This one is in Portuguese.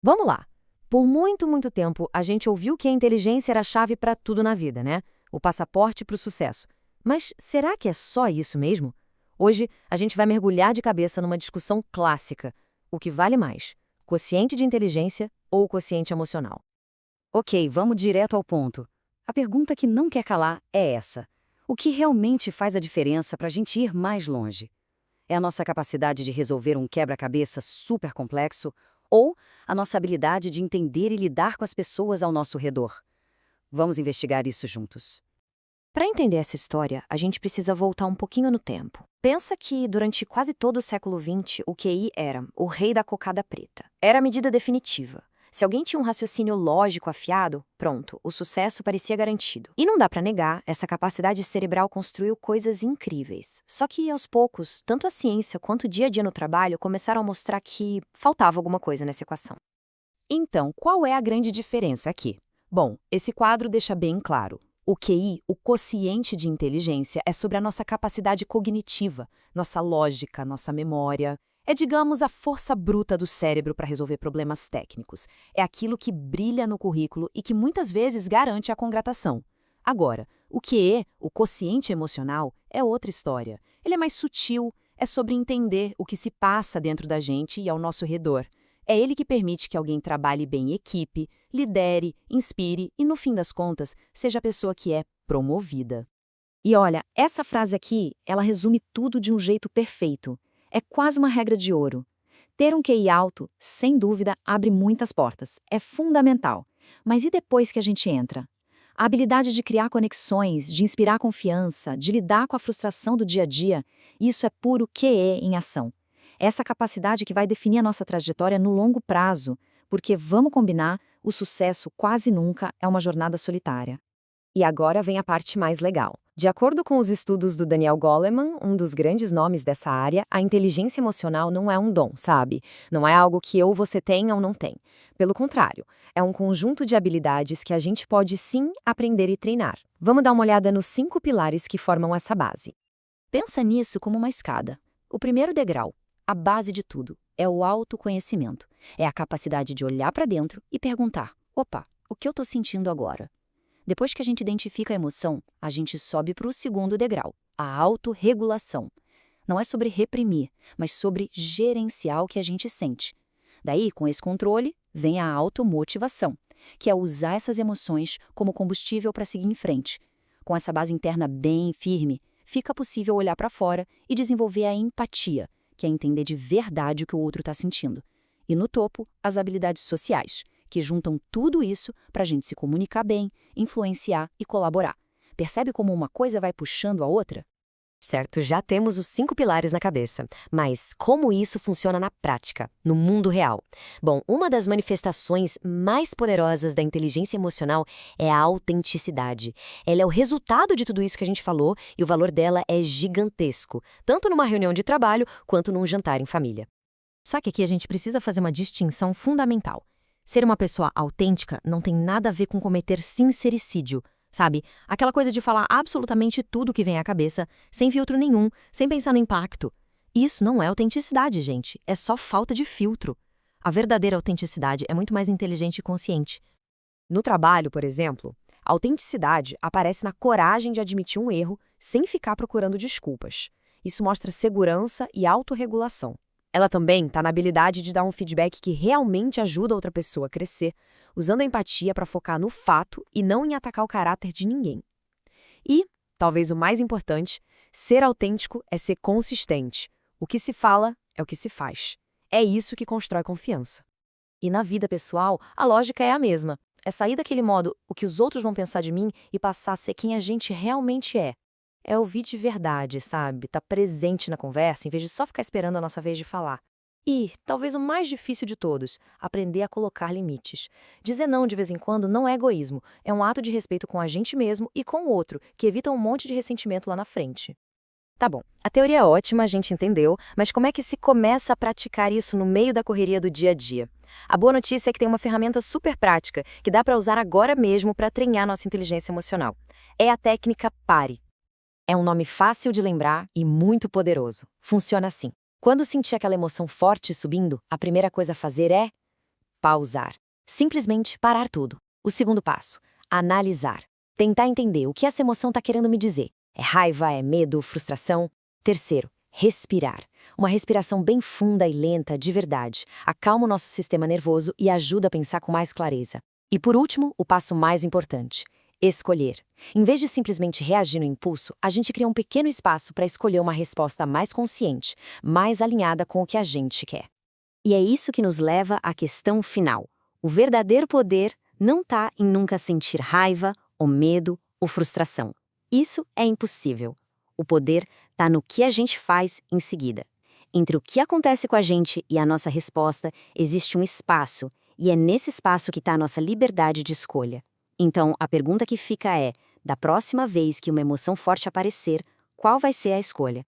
Vamos lá. Por muito, muito tempo, a gente ouviu que a inteligência era a chave para tudo na vida, né? O passaporte para o sucesso. Mas será que é só isso mesmo? Hoje, a gente vai mergulhar de cabeça numa discussão clássica. O que vale mais? Quociente de inteligência ou quociente emocional? Ok, vamos direto ao ponto. A pergunta que não quer calar é essa: o que realmente faz a diferença para a gente ir mais longe? É a nossa capacidade de resolver um quebra-cabeça super complexo ou a nossa habilidade de entender e lidar com as pessoas ao nosso redor? Vamos investigar isso juntos. Para entender essa história, a gente precisa voltar um pouquinho no tempo. Pensa que, durante quase todo o século XX, o QI era o rei da cocada preta. Era a medida definitiva. Se alguém tinha um raciocínio lógico afiado, pronto, o sucesso parecia garantido. E não dá para negar, essa capacidade cerebral construiu coisas incríveis. Só que, aos poucos, tanto a ciência quanto o dia a dia no trabalho começaram a mostrar que faltava alguma coisa nessa equação. Então, qual é a grande diferença aqui? Bom, esse quadro deixa bem claro. O QI, o quociente de inteligência, é sobre a nossa capacidade cognitiva, nossa lógica, nossa memória. É, digamos, a força bruta do cérebro para resolver problemas técnicos. É aquilo que brilha no currículo e que muitas vezes garante a contratação. Agora, o QE, o quociente emocional, é outra história. Ele é mais sutil, é sobre entender o que se passa dentro da gente e ao nosso redor. É ele que permite que alguém trabalhe bem em equipe, lidere, inspire e, no fim das contas, seja a pessoa que é promovida. E olha, essa frase aqui, ela resume tudo de um jeito perfeito. É quase uma regra de ouro. Ter um QI alto, sem dúvida, abre muitas portas. É fundamental. Mas e depois que a gente entra? A habilidade de criar conexões, de inspirar confiança, de lidar com a frustração do dia a dia, isso é puro QE em ação. Essa capacidade que vai definir a nossa trajetória no longo prazo, porque, vamos combinar, o sucesso quase nunca é uma jornada solitária. E agora vem a parte mais legal. De acordo com os estudos do Daniel Goleman, um dos grandes nomes dessa área, a inteligência emocional não é um dom, sabe? Não é algo que ou você tem ou não tem. Pelo contrário, é um conjunto de habilidades que a gente pode sim aprender e treinar. Vamos dar uma olhada nos 5 pilares que formam essa base. Pensa nisso como uma escada. O primeiro degrau, a base de tudo, é o autoconhecimento. É a capacidade de olhar para dentro e perguntar: opa, o que eu estou sentindo agora? Depois que a gente identifica a emoção, a gente sobe para o segundo degrau, a autorregulação. Não é sobre reprimir, mas sobre gerenciar o que a gente sente. Daí, com esse controle, vem a automotivação, que é usar essas emoções como combustível para seguir em frente. Com essa base interna bem firme, fica possível olhar para fora e desenvolver a empatia, que é entender de verdade o que o outro está sentindo. E no topo, as habilidades sociais, que juntam tudo isso para a gente se comunicar bem, influenciar e colaborar. Percebe como uma coisa vai puxando a outra? Certo, já temos os 5 pilares na cabeça. Mas como isso funciona na prática, no mundo real? Bom, uma das manifestações mais poderosas da inteligência emocional é a autenticidade. Ela é o resultado de tudo isso que a gente falou e o valor dela é gigantesco, tanto numa reunião de trabalho quanto num jantar em família. Só que aqui a gente precisa fazer uma distinção fundamental. Ser uma pessoa autêntica não tem nada a ver com cometer sincericídio, sabe? Aquela coisa de falar absolutamente tudo que vem à cabeça, sem filtro nenhum, sem pensar no impacto. Isso não é autenticidade, gente. É só falta de filtro. A verdadeira autenticidade é muito mais inteligente e consciente. No trabalho, por exemplo, a autenticidade aparece na coragem de admitir um erro sem ficar procurando desculpas. Isso mostra segurança e autorregulação. Ela também está na habilidade de dar um feedback que realmente ajuda a outra pessoa a crescer, usando a empatia para focar no fato e não em atacar o caráter de ninguém. E, talvez o mais importante, ser autêntico é ser consistente. O que se fala é o que se faz. É isso que constrói confiança. E na vida pessoal, a lógica é a mesma. É sair daquele modo, o que os outros vão pensar de mim, e passar a ser quem a gente realmente é. É ouvir de verdade, sabe? Tá presente na conversa, em vez de só ficar esperando a nossa vez de falar. E, talvez o mais difícil de todos, aprender a colocar limites. Dizer não de vez em quando não é egoísmo, é um ato de respeito com a gente mesmo e com o outro, que evita um monte de ressentimento lá na frente. Tá bom, a teoria é ótima, a gente entendeu, mas como é que se começa a praticar isso no meio da correria do dia a dia? A boa notícia é que tem uma ferramenta super prática, que dá para usar agora mesmo para treinar nossa inteligência emocional. É a técnica PARE. É um nome fácil de lembrar e muito poderoso. Funciona assim. Quando sentir aquela emoção forte subindo, a primeira coisa a fazer é pausar. Simplesmente parar tudo. O segundo passo, analisar. Tentar entender o que essa emoção está querendo me dizer. É raiva, é medo, frustração? Terceiro, respirar. Uma respiração bem funda e lenta, de verdade, acalma o nosso sistema nervoso e ajuda a pensar com mais clareza. E por último, o passo mais importante, escolher. Em vez de simplesmente reagir no impulso, a gente cria um pequeno espaço para escolher uma resposta mais consciente, mais alinhada com o que a gente quer. E é isso que nos leva à questão final. O verdadeiro poder não está em nunca sentir raiva, ou medo, ou frustração. Isso é impossível. O poder está no que a gente faz em seguida. Entre o que acontece com a gente e a nossa resposta, existe um espaço, e é nesse espaço que está a nossa liberdade de escolha. Então, a pergunta que fica é, da próxima vez que uma emoção forte aparecer, qual vai ser a escolha?